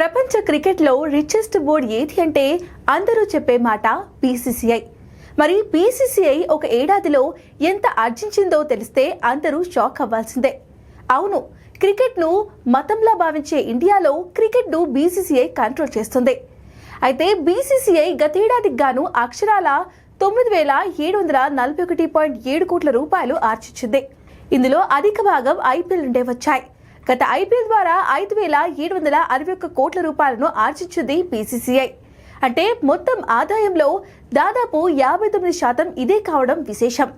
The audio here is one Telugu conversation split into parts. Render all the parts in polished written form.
ప్రపంచ క్రికెట్లో రిచెస్ట్ బోర్డ్ ఏది అంటే అందరూ చెప్పే మాట బీసీసీఐ. మరి బీసీసీఐ ఒక ఏడాదిలో ఎంత ఆర్జించిందో తెలిస్తే అందరూ షాక్ అవ్వాల్సిందే. అవును, క్రికెట్ను మతంలా భావించే ఇండియాలో క్రికెట్ను బీసీసీఐ కంట్రోల్ చేస్తుంది. అయితే బీసీసీఐ గతేడాదికి గాను అక్షరాల 9,741.7 కోట్ల రూపాయలు ఆర్జించింది. ఇందులో అధిక భాగం ఐపీఎల్ నుండే వచ్చాయి. గత ఐపీఎల్ ద్వారా 5,761 కోట్ల రూపాయలను ఆర్జించింది బీసీసీఐ. అంటే మొత్తం ఆదాయంలో దాదాపు 59% ఇదే కావడం విశేషం.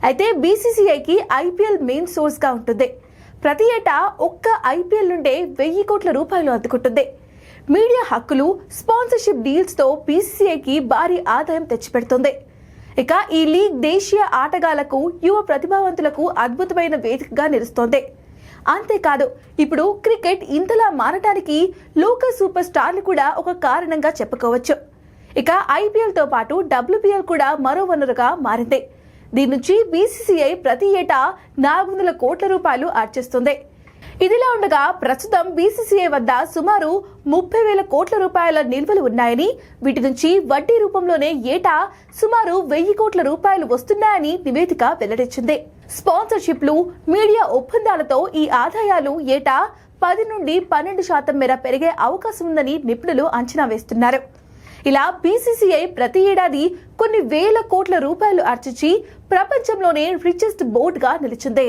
అయితే బీసీసీఐకి ఐపీఎల్ మెయిన్ సోర్స్ గా ఉంటుంది. ప్రతి ఏటా ఒక్క ఐపీఎల్ నుండే 1000 కోట్ల రూపాయలు అందుకుంటుంది. మీడియా హక్కులు, స్పాన్సర్షిప్ డీల్స్ తో బీసీసీఐకి భారీ ఆదాయం తెచ్చిపెడుతుంది. ఇక ఈ లీగ్ దేశీయ ఆటగాళ్లకు, యువ ప్రతిభావంతులకు అద్భుతమైన వేదికగా నిలుస్తోంది. అంతేకాదు, ఇప్పుడు క్రికెట్ ఇంతలా మారటానికి లోకల్ సూపర్ స్టార్లు కూడా ఒక కారణంగా చెప్పుకోవచ్చు. ఇక ఐపీఎల్ తో పాటు WPL కూడా మరో వనరుగా మారింది. దీని నుంచి బీసీసీఐ ప్రతి ఏటా 400 కోట్ల రూపాయలు ఆర్జిస్తుంది. ఇదిలా ఉండగా ప్రస్తుతం బీసీసీఐ వద్ద సుమారు 30,000 కోట్ల రూపాయల నిల్వలు ఉన్నాయని, వీటి నుంచి వడ్డీ రూపంలోనే ఏటా సుమారు 1000 కోట్ల రూపాయలు వస్తున్నాయని నివేదిక వెల్లడించింది. స్పాన్సర్షిప్లు, మీడియా ఒప్పందాలతో ఈ ఆదాయాలు ఏటా 10 నుండి 12% మేర పెరిగే అవకాశం ఉందని నిపుణులు అంచనా వేస్తున్నారు. ఇలా బీసీసీఐ ప్రతి ఏడాది కొన్ని వేల కోట్ల రూపాయలు ఆర్జించి ప్రపంచంలోనే రిచెస్ట్ బోర్డ్ గా నిలిచింది.